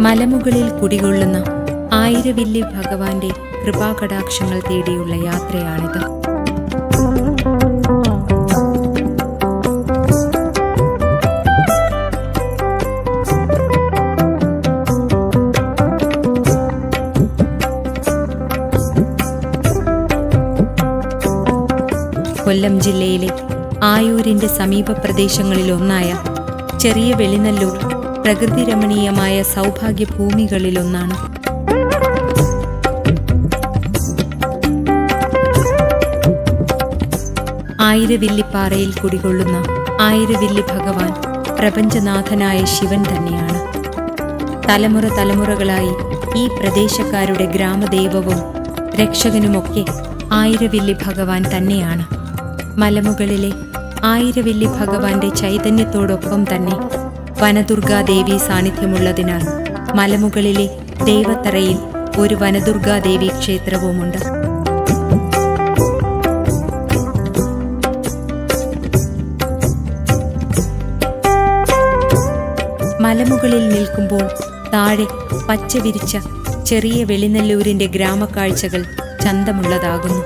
മലമുകളിൽ കുടികൊള്ളുന്ന ആയിരവില്ലി ഭഗവാന്റെ കൃപാകടാക്ഷങ്ങൾ തേടിയുള്ള യാത്രയാണിത്. കൊല്ലം ജില്ലയിലെ ആയൂരിന്റെ സമീപ പ്രദേശങ്ങളിലൊന്നായ ചെറിയ വെളിനല്ലൂർ പ്രകൃതിരമണീയമായ സൗഭാഗ്യഭൂമികളിലൊന്നാണ്. ആയിരവില്ലിപ്പാറയിൽ കുടികൊള്ളുന്ന ആയിരവില്ലി ഭഗവാൻ പ്രപഞ്ചനാഥനായ ശിവൻ തന്നെയാണ്. തലമുറ തലമുറകളായി ഈ പ്രദേശക്കാരുടെ ഗ്രാമദൈവവും രക്ഷകനുമൊക്കെ ആയിരവില്ലി ഭഗവാൻ തന്നെയാണ്. മലമുകളിലെ ആയിരവില്ലി ഭഗവാന്റെ ചൈതന്യത്തോടൊപ്പം തന്നെ വനദുർഗാദേവി സാന്നിധ്യമുള്ളതിനാൽ മലമുകളിലെ ദേവത്തറയിൽ ഒരു വനദുർഗാദേവി ക്ഷേത്രവുമുണ്ട്. മലമുകളിൽ നിൽക്കുമ്പോൾ താഴെ പച്ച വിരിച്ച ചെറിയ വെളിനല്ലൂരിന്റെ ഗ്രാമക്കാഴ്ചകൾ ചന്തമുള്ളതാകുന്നു.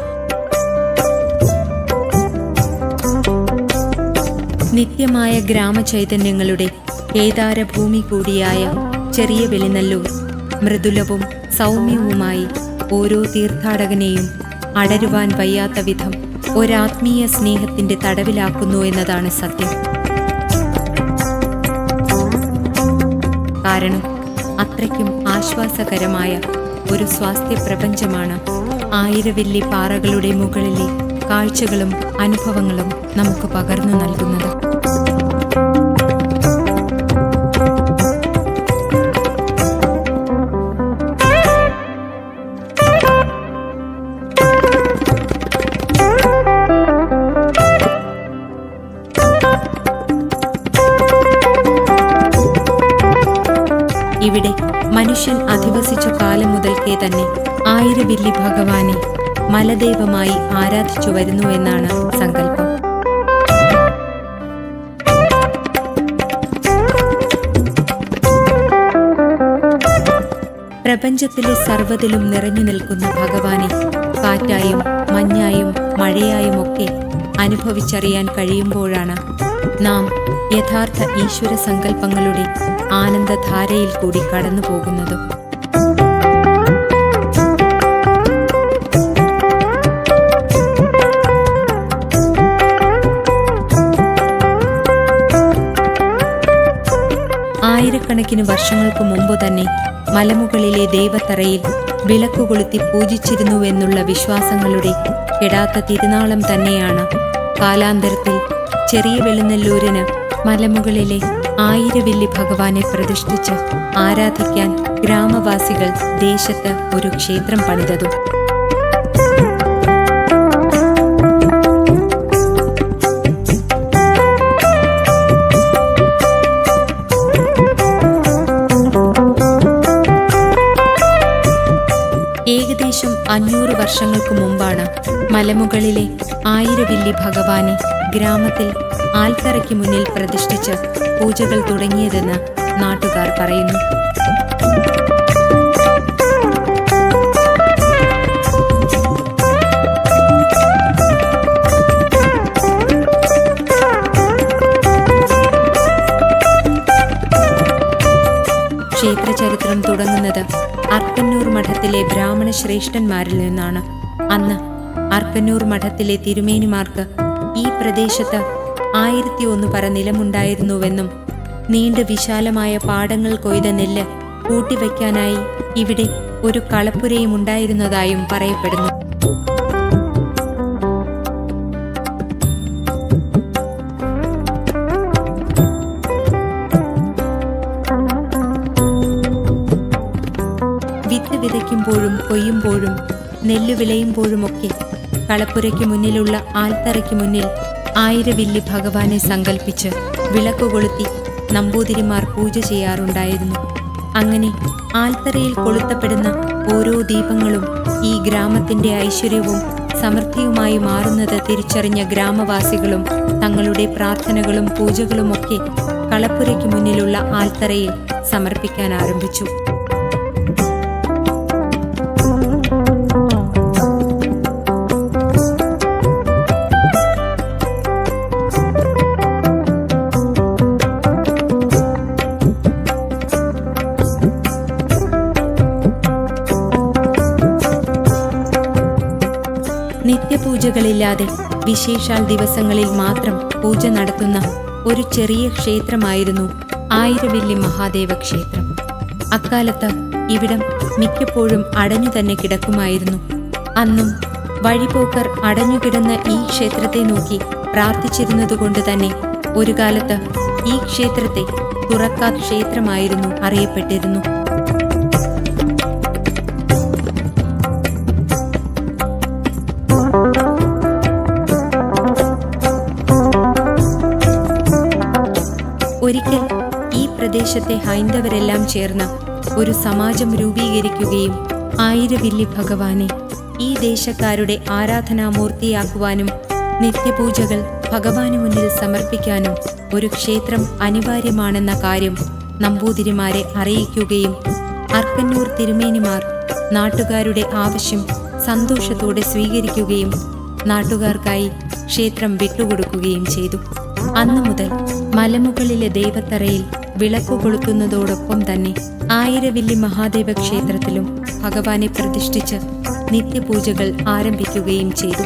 നിത്യമായ ഗ്രാമചൈതന്യങ്ങളുടെ കേദാരഭൂമി കൂടിയായ ചെറിയ വെളിനല്ലൂർ മൃദുലവും സൗമ്യവുമായി ഓരോ തീർത്ഥാടകനെയും അടരുവാൻ വയ്യാത്ത വിധം ഒരാത്മീയ സ്നേഹത്തിന്റെ തടവിലാക്കുന്നു എന്നതാണ് സത്യം. കാരണം അത്രയ്ക്കും ആശ്വാസകരമായ ഒരു സ്വാസ്ഥ്യ പ്രപഞ്ചമാണ് ആയിരവില്ലി പാറകളുടെ മുകളിലെ കാഴ്ചകളും അനുഭവങ്ങളും നമുക്ക് പകർന്നു നൽകുന്നത്. ഇവിടെ മനുഷ്യൻ അധിവസിച്ച കാലം മുതൽക്കേ തന്നെ ആയിരവില്ലി ഭഗവാനെ മലദൈവമായി ആരാധിച്ചു വരുന്നു എന്നാണ് സങ്കല്പം. പ്രപഞ്ചത്തിലെ സർവ്വതിലും നിറഞ്ഞു നിൽക്കുന്ന ഭഗവാനെ കാറ്റായും മഞ്ഞായും മഴയായുമൊക്കെ അനുഭവിച്ചറിയാൻ കഴിയുമ്പോഴാണ് നാം യഥാർത്ഥ ഈശ്വര സങ്കല്പങ്ങളുടെ ആനന്ദധാരയിൽ കൂടി കടന്നു പോകുന്നത്. ആയിരക്കണക്കിന് വർഷങ്ങൾക്ക് മുമ്പ് തന്നെ മലമുകളിലെ ദേവത്തറയിൽ വിളക്കുകൊളുത്തി പൂജിച്ചിരുന്നുവെന്നുള്ള വിശ്വാസങ്ങളുടെ കെടാത്ത തിരുനാളം തന്നെയാണ് കാലാന്തരത്തിൽ ചെറിയ വെളിനല്ലൂരിന് മലമുകളിലെ ആയിരവില്ലി ഭഗവാനെ പ്രതിഷ്ഠിച്ച് ആരാധിക്കാൻ ഗ്രാമവാസികൾ ദേശത്ത് ഒരു ക്ഷേത്രം പണിതതും. ഏകദേശം 500 വർഷങ്ങൾക്ക് മുമ്പാണ് മലമുകളിലെ ആയിരവില്ലി ഭഗവാനെ ഗ്രാമത്തിൽ ആൽത്തറയ്ക്ക് മുന്നിൽ പ്രതിഷ്ഠിച്ച് പൂജകൾ തുടങ്ങിയതെന്ന് നാട്ടുകാർ പറയുന്നു. ക്ഷേത്രചരിത്രം തുടങ്ങുന്നത് അർക്കന്നൂർ മഠത്തിലെ ബ്രാഹ്മണ ശ്രേഷ്ഠന്മാരിൽ നിന്നാണ്. അന്ന് അർക്കന്നൂർ മഠത്തിലെ തിരുമേനിമാർക്ക് ഈ പ്രദേശത്ത് 1001 പറ നിലമുണ്ടായിരുന്നുവെന്നും നീണ്ട വിശാലമായ പാടങ്ങൾ കൊയ്ത നെല്ല് കൂട്ടിവയ്ക്കാനായി ഇവിടെ ഒരു കളപ്പുരയും ഉണ്ടായിരുന്നതായും പറയപ്പെടുന്നു. വിത്ത് വിതയ്ക്കുമ്പോഴും കൊയ്യുമ്പോഴും നെല്ല് വിളയുമ്പോഴുമൊക്കെ കളപ്പുരയ്ക്ക് മുന്നിലുള്ള ആൽത്തറയ്ക്ക് മുന്നിൽ ആയിരവില്ലി ഭഗവാനെ സങ്കൽപ്പിച്ച് വിളക്കുകൊളുത്തി നമ്പൂതിരിമാർ പൂജ ചെയ്യാറുണ്ടായിരുന്നു. അങ്ങനെ ആൽത്തറയിൽ കൊളുത്തപ്പെടുന്ന ഓരോ ദീപങ്ങളും ഈ ഗ്രാമത്തിന്റെ ഐശ്വര്യവും സമൃദ്ധിയുമായി മാറുന്നത് തിരിച്ചറിഞ്ഞ ഗ്രാമവാസികളും തങ്ങളുടെ പ്രാർത്ഥനകളും പൂജകളുമൊക്കെ കളപ്പുരയ്ക്ക് മുന്നിലുള്ള ആൽത്തറയിൽ സമർപ്പിക്കാൻ ആരംഭിച്ചു. നിത്യപൂജകളില്ലാതെ വിശേഷാൽ ദിവസങ്ങളിൽ മാത്രം പൂജ നടത്തുന്ന ഒരു ചെറിയ ക്ഷേത്രമായിരുന്നു ആയിരവില്ലി മഹാദേവ ക്ഷേത്രം. അക്കാലത്ത് ഇവിടം മിക്കപ്പോഴും അടഞ്ഞു തന്നെ കിടക്കുമായിരുന്നു. അന്നും വഴിപോക്കർ അടഞ്ഞുകിടന്ന ഈ ക്ഷേത്രത്തെ നോക്കി പ്രാർത്ഥിച്ചിരുന്നതുകൊണ്ട് തന്നെ ഒരു കാലത്ത് ഈ ക്ഷേത്രത്തെ തുറക്കാ ക്ഷേത്രമായിരുന്നു അറിയപ്പെട്ടിരുന്നു. ഒരിക്കൽ ഈ പ്രദേശത്തെ ഹൈന്ദവരെല്ലാം ചേർന്ന് ഒരു സമാജം രൂപീകരിക്കുകയും ആയിരവില്ലി ഭഗവാനെ ഈ ദേശക്കാരുടെ ആരാധനാമൂർത്തിയാക്കുവാനും നിത്യപൂജകൾ ഭഗവാന് മുന്നിൽ സമർപ്പിക്കാനും ഒരു ക്ഷേത്രം അനിവാര്യമാണെന്ന കാര്യം നമ്പൂതിരിമാരെ അറിയിക്കുകയും അർക്കന്നൂർ തിരുമേനിമാർ നാട്ടുകാരുടെ ആവശ്യം സന്തോഷത്തോടെ സ്വീകരിക്കുകയും നാട്ടുകാർക്കായി ക്ഷേത്രം വിട്ടുകൊടുക്കുകയും ചെയ്തു. അന്നു മുതൽ മലമുകളിലെ ദേവത്തറയിൽ വിളക്കു കൊളുത്തുന്നതോടൊപ്പം തന്നെ ആയിരവില്ലി മഹാദേവ ക്ഷേത്രത്തിലും ഭഗവാനെ പ്രതിഷ്ഠിച്ച് നിത്യപൂജകൾ ആരംഭിക്കുകയും ചെയ്തു.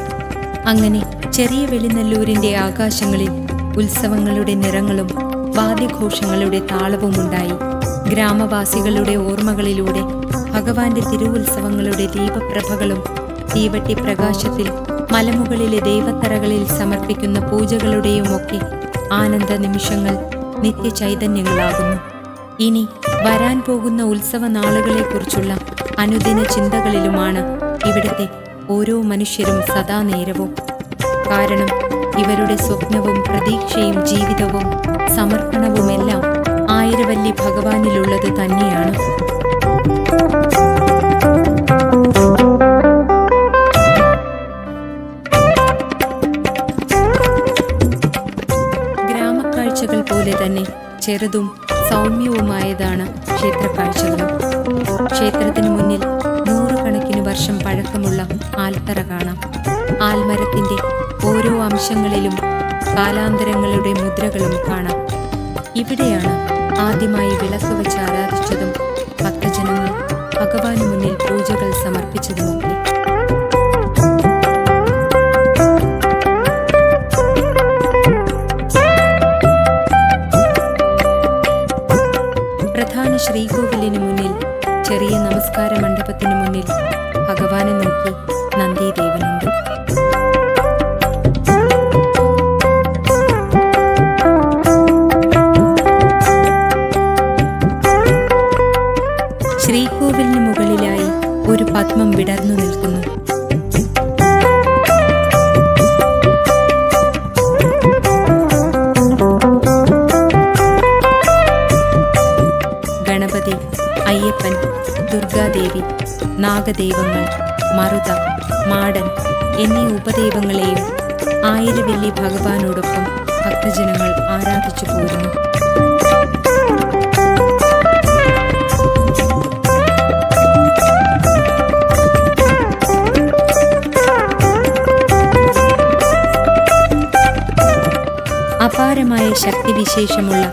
അങ്ങനെ ചെറിയ വെളിനല്ലൂരിന്റെ ആകാശങ്ങളിൽ ഉത്സവങ്ങളുടെ നിറങ്ങളും വാദ്യഘോഷങ്ങളുടെ താളവുമുണ്ടായി. ഗ്രാമവാസികളുടെ ഓർമ്മകളിലൂടെ ഭഗവാന്റെ തിരുവുത്സവങ്ങളുടെ ദീപപ്രഭകളും തീവട്ടി പ്രകാശത്തിൽ മലമുകളിലെ ദേവത്തറകളിൽ സമർപ്പിക്കുന്ന പൂജകളുടെയുമൊക്കെ ആനന്ദ നിമിഷങ്ങൾ നിത്യചൈതന്യങ്ങളാകുന്നു. ഇനി വരാൻ പോകുന്ന ഉത്സവ നാളുകളെക്കുറിച്ചുള്ള അനുദിന ചിന്തകളിലുമാണ് ഇവിടുത്തെ ഓരോ മനുഷ്യരും സദാ നേരവും. കാരണം ഇവരുടെ സ്വപ്നവും പ്രതീക്ഷയും ജീവിതവും സമർപ്പണവുമെല്ലാം ആയിരവല്ലി ഭഗവാനിലുള്ളത് തന്നെയാണ്. ഗ്രാമക്കാഴ്ചകൾ പോലെ തന്നെ ചെറുതും സൗമ്യവുമായതാണ് ക്ഷേത്രക്കാഴ്ചകളും. ക്ഷേത്രത്തിനു മുന്നിൽ നൂറുകണക്കിന് വർഷം പഴക്കമുള്ള ആൽത്തറ കാണാം. ആൽമരത്തിന്റെ ഓരോ അംശങ്ങളിലും കാലാന്തരങ്ങളുടെ മുദ്രകളും കാണാം. ഇവിടെയാണ് ആദ്യമായി വിളക്ക് വെച്ച് ആരാധിച്ചതും ഭക്തജനങ്ങൾ ഭഗവാന് മുന്നിൽ പൂജകൾ സമർപ്പിച്ചതുമൊക്കെ. പ്രധാന ശ്രീകോവിലിന് മുന്നിൽ ചെറിയ നമസ്കാര മണ്ഡപത്തിന് മുന്നിൽ ഭഗവാനെ നോക്കി നന്ദിദേവനുണ്ട്. ശ്രീകോവിലിന് മുകളിലായി ഒരു പത്മം വിടർന്നു നിൽക്കുന്നു. ഗണപതി, അയ്യപ്പൻ, ദുർഗാദേവി, നാഗദൈവങ്ങൾ, മറുത, മാടൻ എന്നീ ഉപദൈവങ്ങളെയും ആയിരവില്ലി ഭഗവാനോടൊപ്പം ഭക്തജനങ്ങൾ ആരാധിച്ചു പോരുന്നു. അപാരമായ ശക്തിവിശേഷമുള്ള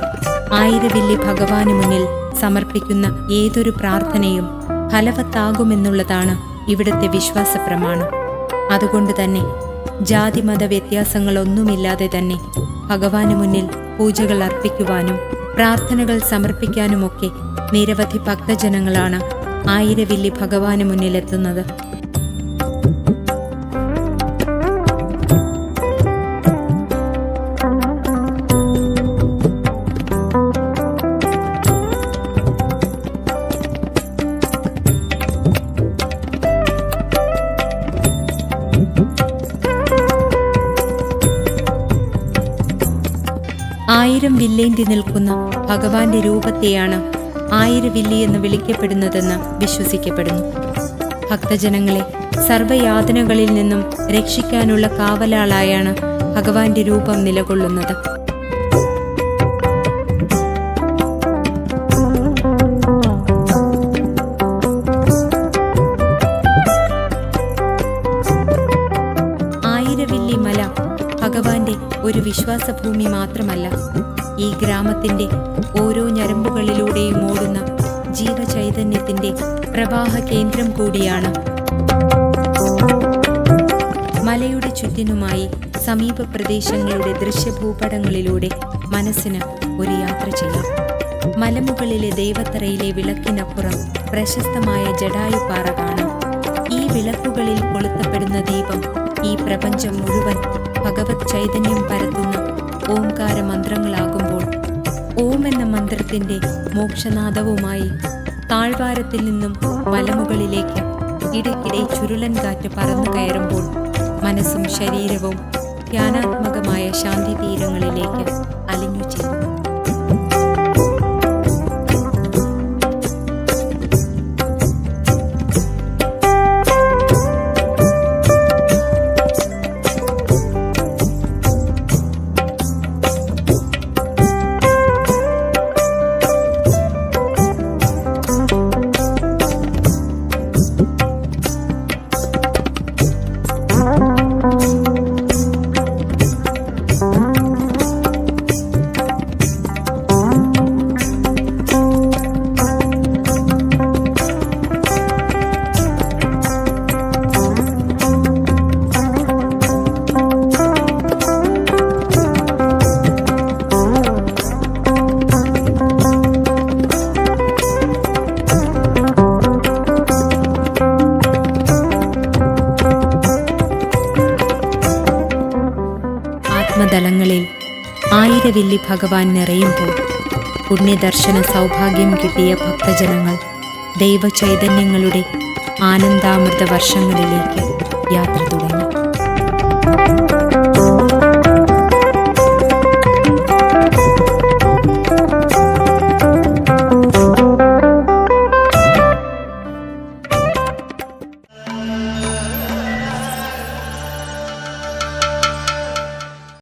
ആയിരവില്ലി ഭഗവാന് മുന്നിൽ സമർപ്പിക്കുന്ന ഏതൊരു പ്രാർത്ഥനയും ഫലവത്താകുമെന്നുള്ളതാണ് ഇവിടുത്തെ വിശ്വാസ പ്രമാണം. അതുകൊണ്ട് തന്നെ ജാതിമത വ്യത്യാസങ്ങളൊന്നുമില്ലാതെ തന്നെ ഭഗവാന് മുന്നിൽ പൂജകൾ അർപ്പിക്കുവാനും പ്രാർത്ഥനകൾ സമർപ്പിക്കാനുമൊക്കെ നിരവധി ഭക്തജനങ്ങളാണ് ആയിരവില്ലി ഭഗവാന് മുന്നിലെത്തുന്നത്. ആയിരം വില്ലേന്തി നിൽക്കുന്ന ഭഗവാന്റെ രൂപത്തെയാണ് ആയിരവില്ലി എന്ന് വിളിക്കപ്പെടുന്നതെന്ന് വിശ്വസിക്കപ്പെടുന്നു. ഭക്തജനങ്ങളെ സർവയാതനകളിൽ നിന്നും രക്ഷിക്കാനുള്ള കാവലാളായാണ് ഭഗവാന്റെ രൂപം നിലകൊള്ളുന്നത്. ആയിരവില്ലി മല ഭഗവാന്റെ ഒരു വിശ്വാസഭൂമി മാത്രമല്ല, ഈ ഗ്രാമത്തിന്റെ ഓരോ ഞരമ്പുകളിലൂടെയും ഓടുന്ന ജീവചൈതന്യത്തിന്റെ പ്രവാഹ കേന്ദ്രം കൂടിയാണ്. മലയുടെ ചുറ്റിനുമായി സമീപ പ്രദേശങ്ങളുടെ ദൃശ്യഭൂപടങ്ങളിലൂടെ മനസ്സിന് ഒരു യാത്ര ചെയ്യാം. മലമുകളിലെ ദൈവത്തറയിലെ വിളക്കിനപ്പുറം പ്രശസ്തമായ ജടായുപ്പാറ കാണാം. ഈ വിളക്കുകളിൽ കൊളുത്തപ്പെടുന്ന ദീപം ഈ പ്രപഞ്ചം മുഴുവൻ ഭഗവത് ചൈതന്യം പരത്തുന്ന ഓംകാര മന്ത്രങ്ങളാകുമ്പോൾ ഓം എന്ന മന്ത്രത്തിന്റെ മോക്ഷനാദവുമായി താഴ്വാരത്തിൽ നിന്നും മലമുകളിലേക്ക് ഇടയ്ക്കിടെ ചുരുളൻ കാറ്റ് പറന്നു കയറുമ്പോൾ മനസ്സും ശരീരവും ധ്യാനാത്മകമായ ശാന്തി തീരങ്ങളിലേക്ക് അലിഞ്ഞു ചേരും. ആത്മതലങ്ങളിൽ ആയിരവില്ലി ഭഗവാൻ നിറയുമ്പോൾ പുണ്യദർശന സൗഭാഗ്യം കിട്ടിയ ഭക്തജനങ്ങൾ ദൈവചൈതന്യങ്ങളുടെ ആനന്ദാമൃത വർഷങ്ങളിലേക്ക് യാത്ര തുടങ്ങി.